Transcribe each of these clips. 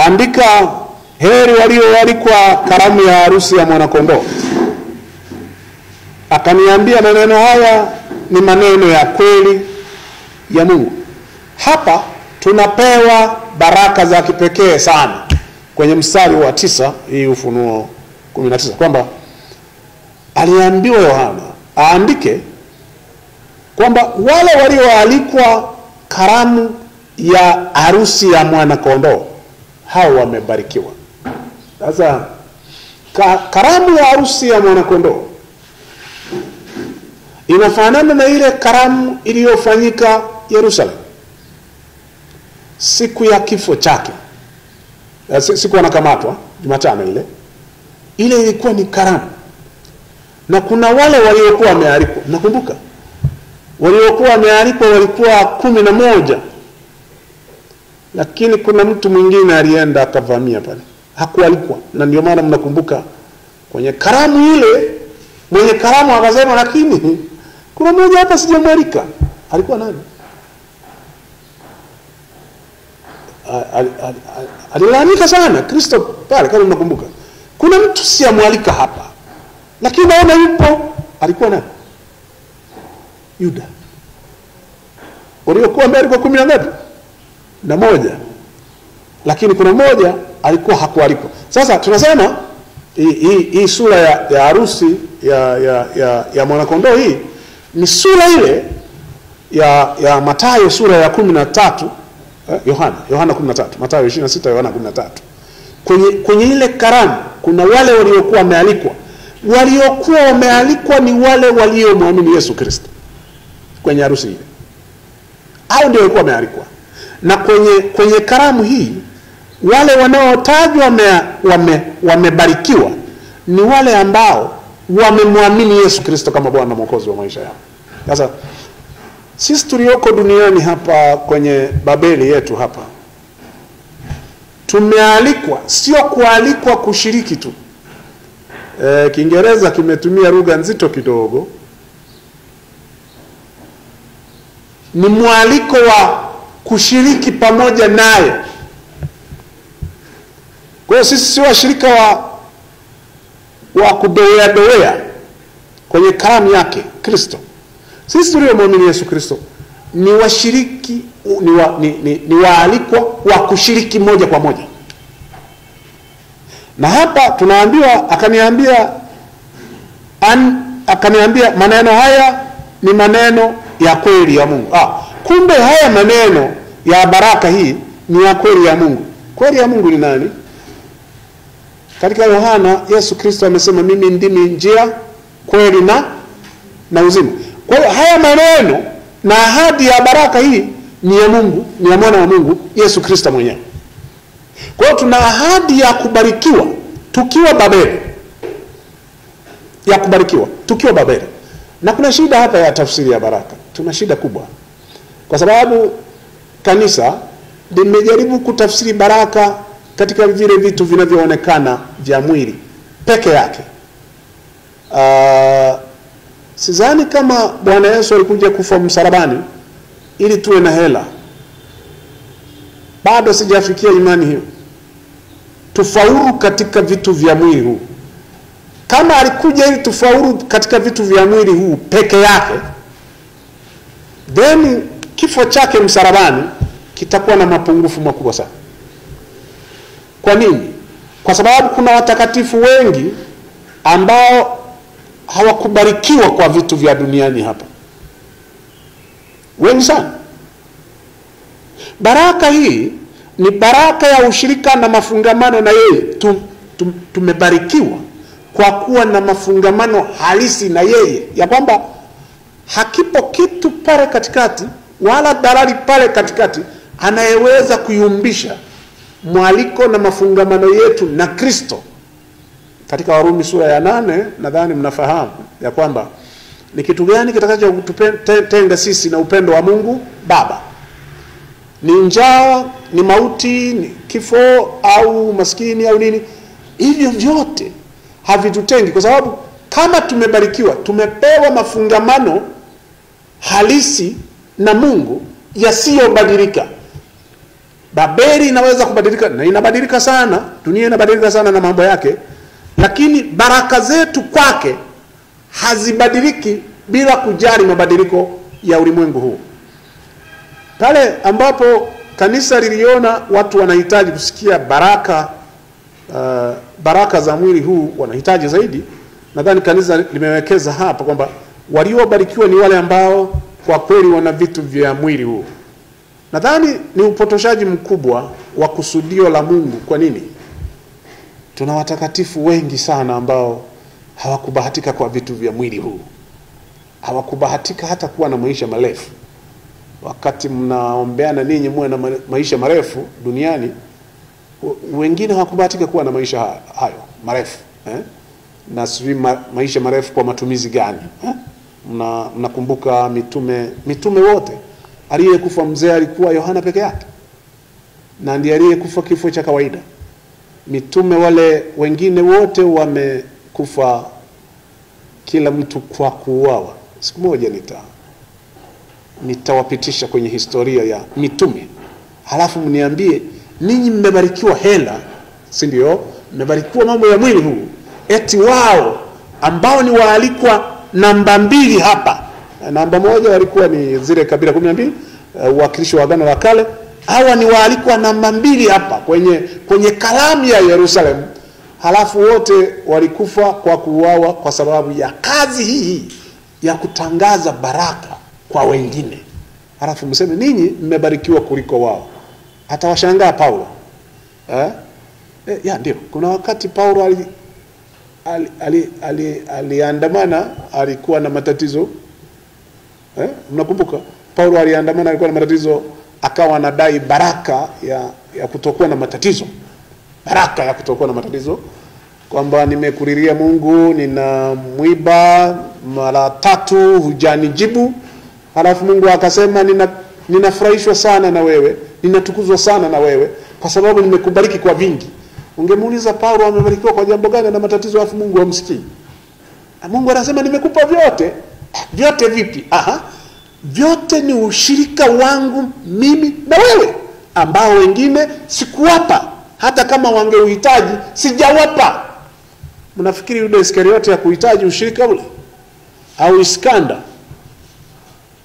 andika, heri walioalikwa karamu ya harusi ya mwanakondoo. Akaniambia maneno haya ni maneno ya kweli ya Mungu. Hapa tunapewa baraka za kipekee sana kwenye mstari wa 9, hii Ufunuo 19, kwamba aliambiwa Yohana aandike kwamba wale walioalikwa karamu ya harusi ya mwanakondoo hao wamebarikiwa. Sasa karamu ya harusi ya mwanakondoo inafanana na ile karamu iliyofanyika Yerusalemu siku ya kifo chake, siku anakamatwa Jumatano ile ilikuwa ni karamu. Na kuna wale waliokuwa wamealikwa, nakumbuka waliokuwa wamealikwa walikuwa 11, lakini kuna mtu mwingine alienda akavamia pale, hakualikwa. Na ndio maana mnakumbuka kwenye karamu ile mwenye karamu akasema, lakini kuna mmoja hapa sijamwalika. Alikuwa nani? Alilalamika sana Kristo pale, kama mnakumbuka. Kuna mtu sijamwalika hapa, lakini naona yupo. Alikuwa nani? Yuda. Waliokuwa mbele kwa 10 na ngapi? Na 1. Lakini kuna mmoja alikuwa hakualikwa. Sasa tunasema hii sura ya harusi ya mwanakondoo, hii ni sura ile ya Mathayo sura ya 13, Yohana 13, Mathayo 26, Yohana 13. Kwenye ile karamu kuna wale waliokuwa wamealikwa. Waliokuwa wamealikwa ni wale waliomwamini Yesu Kristo kwenye harusi ile. Hao ndio walikuwa wamealikwa. Na kwenye karamu hii wale wanaotajwa wamebarikiwa ni wale ambao wamemwamini Yesu Kristo kama Bwana na Mwokozi wa maisha yao. Sasa sisi tulioko duniani hapa kwenye Babeli yetu hapa, tumealikwa, sio kualikwa kushiriki tu. Kiingereza kimetumia lugha nzito kidogo. Ni mwaliko wa kushiriki pamoja naye. Kwa hiyo sisi si washirika wa kudoea kwenye karamu yake Kristo. Sisi tuliomwamini Yesu Kristo ni washiriki, ni waalikwa wa kushiriki moja kwa moja. Na hapa tunaambiwa, akaniambia maneno haya ni maneno ya kweli ya Mungu. Kumbe haya maneno ya baraka hii ni ya kweli ya Mungu. Kweli ya Mungu ni nani? Katika Yohana Yesu Kristo amesema, mimi ndimi njia, kweli na uzima. Kwa hiyo haya maneno na ahadi ya baraka hii ni ya Mungu, ni ya mwana wa Mungu Yesu Kristo mwenyewe. Kwa hiyo tuna ahadi ya kubarikiwa tukiwa Babeli. Ya kubarikiwa tukiwa Babeli. Na kuna shida hapa ya tafsiri ya baraka. Tuna shida kubwa. Kwa sababu kanisa limejaribu kutafsiri baraka katika vile vitu vinavyoonekana vya mwili peke yake. Sidhani kama Bwana Yesu alikuja kufa msalabani ili tuwe na hela. Bado sijafikia imani hiyo. Tufaulu katika vitu vya mwili huu. Kama alikuja ili tufaulu katika vitu vya mwili huu peke yake, then kifo chake msalabani kitakuwa na mapungufu makubwa sana. Kwa nini? Kwa sababu kuna watakatifu wengi ambao hawakubarikiwa kwa vitu vya duniani hapa. Wengi sana. Baraka hii ni baraka ya ushirika na mafungamano na yeye. Tumebarikiwa kwa kuwa na mafungamano halisi na yeye, ya kwamba hakipo kitu pale katikati wala dalali pale katikati anayeweza kuyumbisha mwaliko na mafungamano yetu na Kristo. Katika Warumi sura ya 8 nadhani mnafahamu ya kwamba ni kitu gani kitakacho kututenga sisi na upendo wa Mungu Baba? Ni njaa, ni mauti, ni kifo, au maskini, au nini? Hivyo vyote havitutengi, kwa sababu kama tumebarikiwa, tumepewa mafungamano halisi na Mungu yasiyobadilika. Babeli inaweza kubadilika, na inabadilika sana, dunia inabadilika sana na mambo yake, lakini baraka zetu kwake hazibadiliki bila kujali mabadiliko ya ulimwengu huu. Pale ambapo kanisa liliona watu wanahitaji kusikia baraka za mwili huu, wanahitaji zaidi, nadhani kanisa limewekeza hapa kwamba waliobarikiwa ni wale ambao kwa kweli wana vitu vya mwili huu. Nadhani ni upotoshaji mkubwa wa kusudio la Mungu. Kwa nini? Tuna watakatifu wengi sana ambao hawakubahatika kwa vitu vya mwili huu. Hawakubahatika hata kuwa na maisha marefu. Wakati mnaombeana ninyi muwe na maisha marefu duniani, wengine hawakubahatika kuwa na maisha hayo marefu. Na sijui maisha marefu kwa matumizi gani. Mnakumbuka mitume wote. Aliyekufa mzee alikuwa Yohana peke yake, na ndiye aliyekufa kifo cha kawaida. Mitume wale wengine wote wamekufa kila mtu kwa kuuawa. Siku moja nitawapitisha kwenye historia ya mitume, halafu mniambie ninyi mmebarikiwa hela, si ndio? Mmebarikiwa mambo ya mwili huu, eti wao ambao ni waalikwa namba 2 hapa. Namba 1 walikuwa ni zile kabila 12, wakristo wa Agano la Kale. Hawa ni waalikwa namba 2 hapa kwenye kalamu ya Yerusalemu. Halafu wote walikufa kwa kuuawa kwa sababu ya kazi hii ya kutangaza baraka kwa wengine. Halafu mseme ninyi mmebarikiwa kuliko wao. Atawashangaa Paulo. Ndio. Kuna wakati Paulo aliandamana, alikuwa na matatizo. Mnakumbuka? Paulo aliandamana, alikuwa na matatizo, akawa anadai baraka ya kutokuwa na matatizo. Baraka ya kutokuwa na matatizo, kwamba nimekuriria Mungu, nina mwiba mara 3 hujanijibu. Halafu Mungu akasema ninafurahishwa sana na wewe, ninatukuzwa sana na wewe kwa sababu nimekubariki kwa vingi. Ungemuuliza Paulo amebarikiwa kwa jambo gani na matatizo, afu Mungu hamsikii? Mungu anasema nimekupa vyote. Vyote vipi? Vyote ni ushirika wangu mimi na wewe, ambao wengine sikuwapa, hata kama wangeuhitaji sijawapa. Mnafikiri Yuda Iskariote ya kuhitaji ushirika ule? Au Iskanda?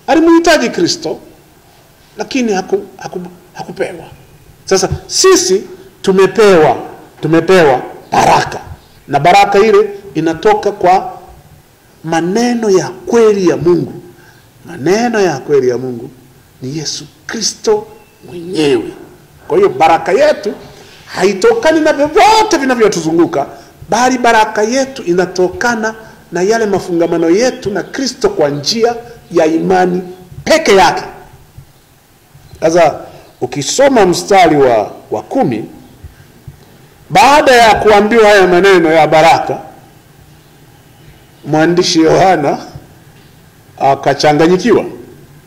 Alimuhitaji Kristo, lakini hakupewa. Sasa sisi tumepewa baraka, na baraka ile inatoka kwa maneno ya kweli ya Mungu. Maneno ya kweli ya Mungu ni Yesu Kristo mwenyewe. Kwa hiyo baraka yetu haitokani na vyovyote vinavyotuzunguka, bali baraka yetu inatokana na yale mafungamano yetu na Kristo kwa njia ya imani peke yake. Sasa ukisoma mstari wa 10, baada ya kuambiwa haya maneno ya baraka, mwandishi Yohana akachanganyikiwa.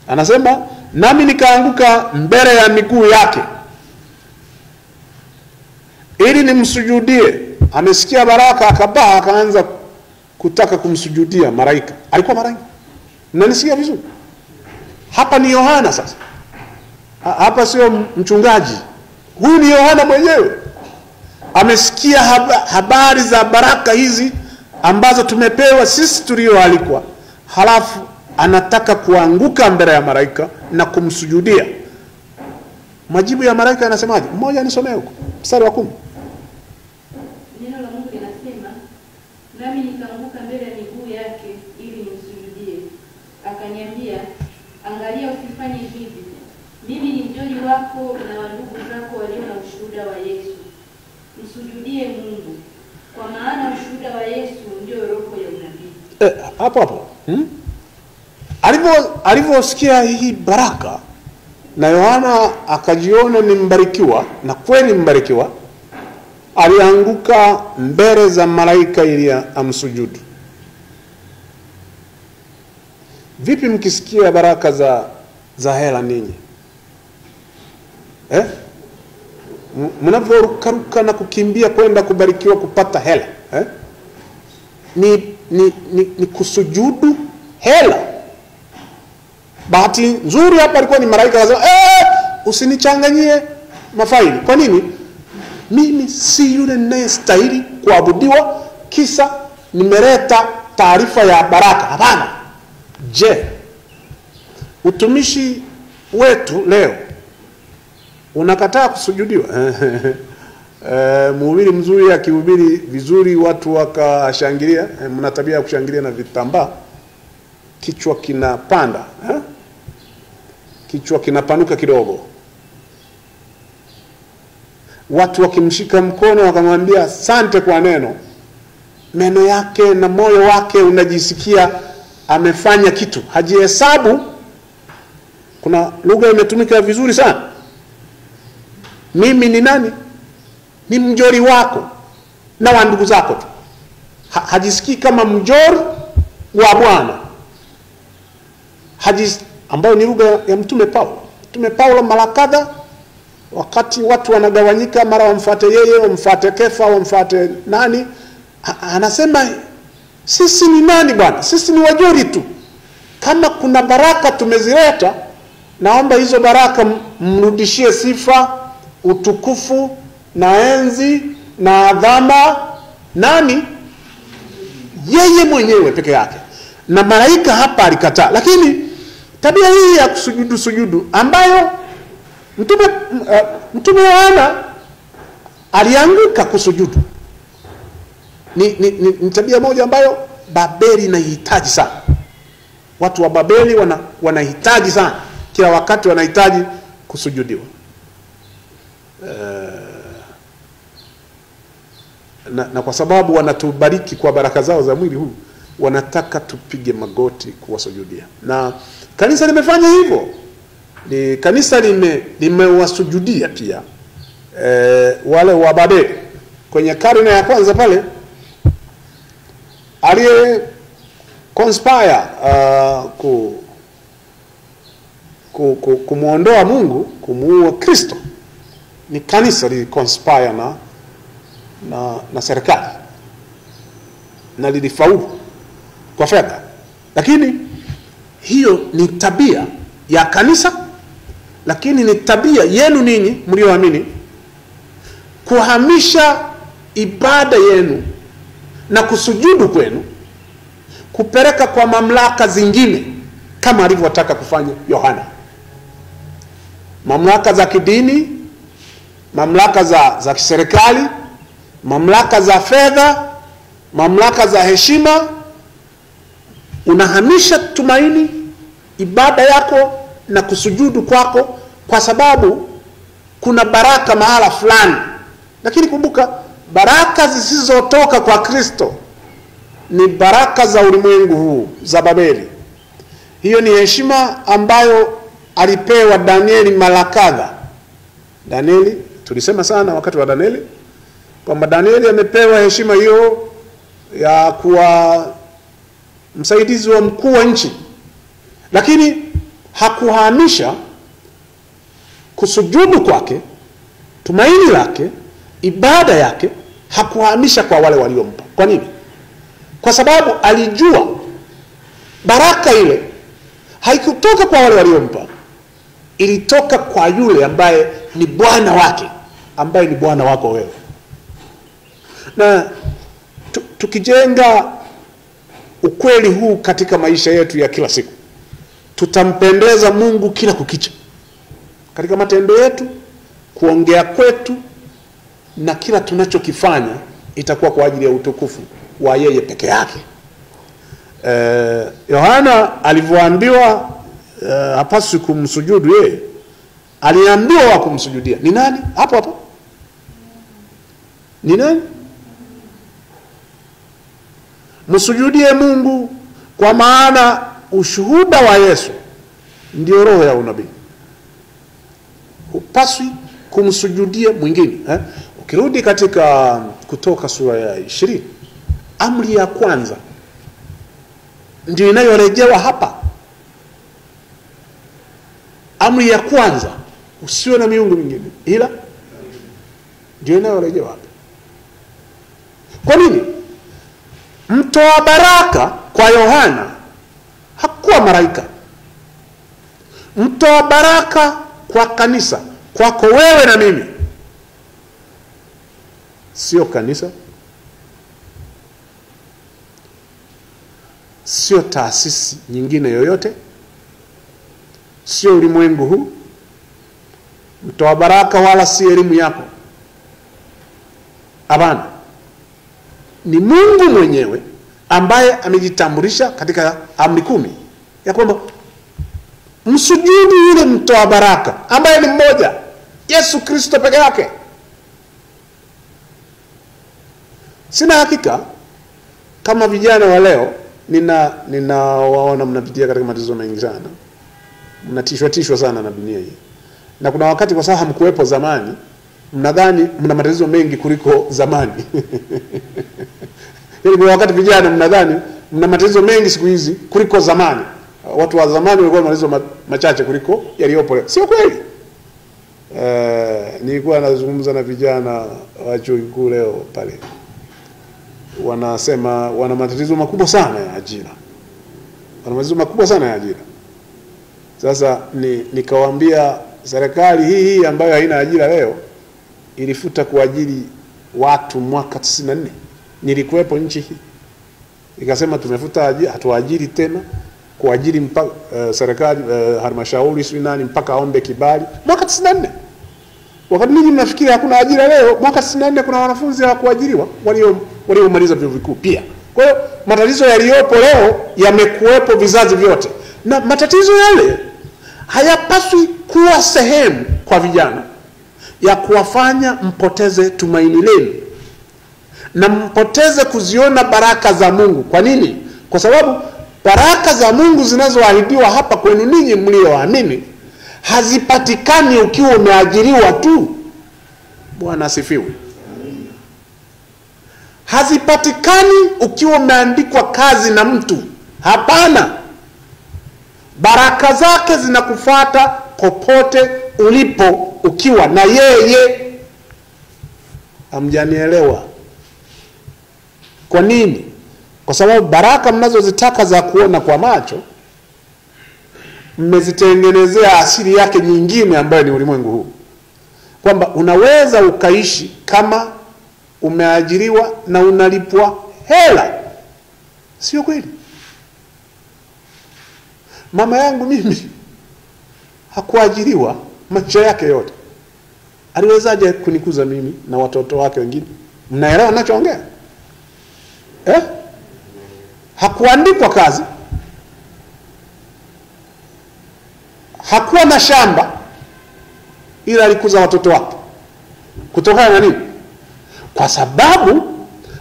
Anasema nami nikaanguka mbele ya miguu yake ili nimsujudie. Amesikia baraka, akaanza kutaka kumsujudia malaika. Alikuwa malaika. Mnanisikia vizuri? Hapa ni Yohana sasa. Hapa sio mchungaji. Huyu ni Yohana mwenyewe. Amesikia habari za baraka hizi ambazo tumepewa sisi tulioalikwa. Halafu anataka kuanguka mbele ya malaika na kumsujudia. Majibu ya malaika yanasemaje? Mmoja nisomee huko mstari wa 10. Neno la Mungu linasema, nami nikaanguka mbele ya miguu yake ili nimsujudie. Akaniambia, angalia usifanye hivi. Mimi ni mjoli wako na wa ndugu zako walio na ushuhuda wa Yesu. Msujudie Mungu, kwa maana ushuhuda wa Yesu ndio roho ya unabii. Hapo. Alivyosikia hii baraka, na Yohana akajiona ni mbarikiwa, na kweli mbarikiwa, alianguka mbele za malaika ili amsujudu. Vipi mkisikia baraka za hela ninyi? Mnavyorukaruka na kukimbia kwenda kubarikiwa kupata hela. Ni kusujudu hela. Bahati nzuri hapa alikuwa ni malaika, anasema usinichanganyie. mafaili. Kwa nini? Mimi si yule ninayestahili kuabudiwa kisa nimeleta taarifa ya baraka. Hapana. Je, utumishi wetu leo unakataa kusujudiwa? Mhubiri mzuri akihubiri vizuri watu wakashangilia, mna tabia ya kushangilia na vitambaa, kichwa kinapanda, kichwa kinapanuka kidogo. Watu wakimshika mkono wakamwambia asante kwa neno, meno yake na moyo wake unajisikia amefanya kitu, hajihesabu. Kuna lugha imetumika vizuri sana, mimi ni nani? Ni mjori wako na wa ndugu zako tu. Hajisikii kama mjori wa Bwana, ambayo ni lugha ya Mtume Paulo. Mtume Paulo mara kadha, wakati watu wanagawanyika, mara wamfuate yeye, wamfuate Kefa, wamfuate nani, anasema sisi ni nani bwana? Sisi ni wajori tu. Kama kuna baraka tumezileta, naomba hizo baraka mrudishie sifa, utukufu na enzi na adhama nani? Yeye mwenyewe peke yake. Na malaika hapa alikataa. Lakini tabia hii ya sujudu ambayo Mtume Yohana alianguka kusujudu, ni tabia moja ambayo Babeli inahitaji sana. Watu wa Babeli wanahitaji sana, kila wakati wanahitaji kusujudiwa. Na kwa sababu wanatubariki kwa baraka zao za mwili huu, wanataka tupige magoti kuwasujudia. Na kanisa limefanya hivyo. Ni kanisa limewasujudia pia wale wa Babeli. Kwenye karne ya kwanza pale, aliye conspire kumuondoa Mungu, kumuua Kristo, ni kanisa li conspire na serikali, na lilifaulu kwa fedha. Lakini hiyo ni tabia ya kanisa, lakini ni tabia yenu ninyi mlioamini kuhamisha ibada yenu na kusujudu kwenu kupeleka kwa mamlaka zingine, kama alivyotaka kufanya Yohana. Mamlaka za kidini, mamlaka za kiserikali, mamlaka za fedha, mamlaka za heshima. Unahamisha tumaini, ibada yako na kusujudu kwako, kwa sababu kuna baraka mahala fulani. Lakini kumbuka, baraka zisizotoka kwa Kristo ni baraka za ulimwengu huu, za Babeli. Hiyo ni heshima ambayo alipewa Danieli mara kadha. Danieli, tulisema sana wakati wa Danieli kwamba Danieli amepewa heshima hiyo ya kuwa msaidizi wa mkuu wa nchi, lakini hakuhamisha kusujudu kwake, tumaini lake, ibada yake, hakuhamisha kwa wale waliompa. Kwa nini? Kwa sababu alijua baraka ile haikutoka kwa wale waliompa, ilitoka kwa yule ambaye ni Bwana wake, ambaye ni Bwana wako wewe. Na tukijenga ukweli huu katika maisha yetu ya kila siku, tutampendeza Mungu kila kukicha, katika matendo yetu, kuongea kwetu, na kila tunachokifanya itakuwa kwa ajili ya utukufu wa yeye peke yake. Yohana alivyoambiwa hapaswi kumsujudu yeye, aliambiwa wa kumsujudia. Ni nani? Hapo ni nani? Msujudie Mungu, kwa maana ushuhuda wa Yesu ndio roho ya unabii. Hupaswi kumsujudia mwingine. Ukirudi katika Kutoka sura ya 20, amri ya kwanza ndio inayorejewa hapa. Amri ya kwanza, usiwe na miungu mingine ila, ndio inayorejewa hapa. Kwa nini? Mtoa baraka kwa Yohana hakuwa malaika. Mtoa baraka kwa kanisa kwako wewe na mimi, sio kanisa, sio taasisi nyingine yoyote, sio ulimwengu huu, mtoa baraka, wala si elimu yako. Hapana, ni Mungu mwenyewe ambaye amejitambulisha katika amri 10 ya kwamba msujudi yule mtoa baraka ambaye ni mmoja, Yesu Kristo peke yake. Sina hakika kama vijana wa leo, ninawaona mnapitia katika matatizo mengi sana, mnatishwa sana na dunia hii, na kuna wakati kwa sababu hamkuwepo zamani, mnadhani mna matatizo mengi kuliko zamani. Yaani kwa wakati vijana mnadhani mna matatizo mengi siku hizi kuliko zamani. Watu wa zamani walikuwa na matatizo machache kuliko yaliyopo leo. Sio kweli. Nilikuwa nazungumza na vijana wa chuo kikuu leo pale. Wanasema wana matatizo makubwa sana ya ajira. Wana matatizo makubwa sana ya ajira. Sasa nikawaambia serikali hii ambayo haina ajira leo ilifuta kuajiri watu mwaka 94. Nilikuwepo nchi hii. Ikasema tumefuta ajira, hatuajiri tena, kuajiri mpaka serikali halmashauri sio nani mpaka aombe kibali mwaka 94. Wakati ninyi mnafikiri hakuna ajira leo, mwaka 94 kuna wanafunzi wa kuajiriwa waliomaliza vyuo vikuu pia. Kwa hiyo matatizo yaliyopo leo yamekuwepo vizazi vyote. Na matatizo yale hayapaswi kuwa sehemu kwa vijana ya kuwafanya mpoteze tumaini lenu na mpoteze kuziona baraka za Mungu. Kwa nini? Kwa sababu baraka za Mungu zinazoahidiwa hapa kwenu ninyi mlioamini hazipatikani ukiwa umeajiriwa tu. Bwana asifiwe. Hazipatikani ukiwa umeandikwa kazi na mtu. Hapana. Baraka zake zinakufuata popote ulipo ukiwa na yeye. Hamjanielewa? Kwa nini? Kwa sababu baraka mnazozitaka za kuona kwa macho mmezitengenezea asili yake nyingine ambayo ni ulimwengu huu. Kwamba unaweza ukaishi kama umeajiriwa na unalipwa hela. Sio kweli? Mama yangu mimi hakuajiriwa maisha yake yote. Aliwezaje kunikuza mimi na watoto wake wengine? Mnaelewa ninachoongea? Hakuandikwa kazi. Hakuwa na shamba, ila alikuza watoto wake. Kutokana na nini? Kwa sababu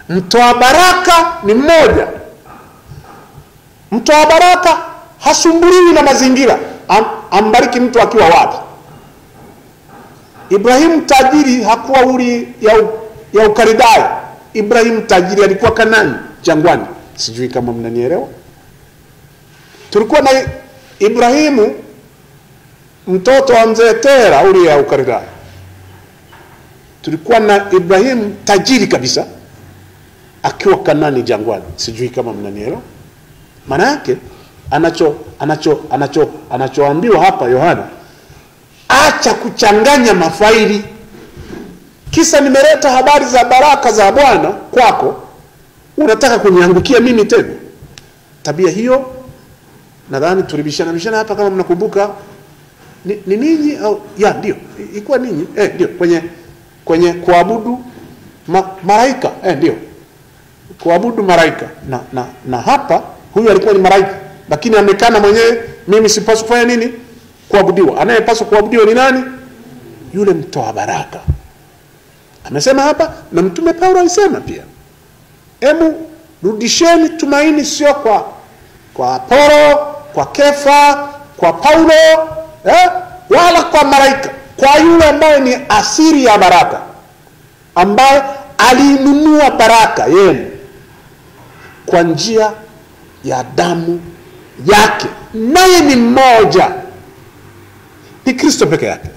mtoa baraka ni mmoja. Mtoa baraka hasumbuliwi na mazingira. Ambariki mtu akiwa wapi. Ibrahim tajiri hakuwa uli ya Ukaridayo. Ibrahim tajiri alikuwa Kanani, jangwani. Sijui kama mnanielewa. Tulikuwa na Ibrahimu mtoto wa mzee Tera uli ya Ukaridayo. Tulikuwa na Ibrahim tajiri kabisa akiwa Kanani, jangwani. Sijui kama mnanielewa. Maana yake anachoambiwa hapa Yohana, acha kuchanganya mafaili. Kisa nimeleta habari za baraka za Bwana kwako, unataka kuniangukia mimi tena. Tabia hiyo nadhani tulibishana hapa kama mnakumbuka. Ni ninyi au ndio ilikuwa ninyi ndio kwenye kuabudu malaika ndio kuabudu malaika na hapa huyu alikuwa ni malaika, lakini amekana mwenyewe, mimi sipaswi kufanya nini? Kuabudiwa. Anayepaswa kuabudiwa ni nani? Yule mtoa baraka. Amesema hapa, na mtume Paulo alisema pia, hebu rudisheni tumaini sio kwa Apolo, kwa Kefa, kwa Paulo, wala kwa malaika, kwa yule ambaye ni asili ya baraka, ambaye alinunua baraka yenu kwa njia ya damu yake, naye ni mmoja, ni Kristo peke yake.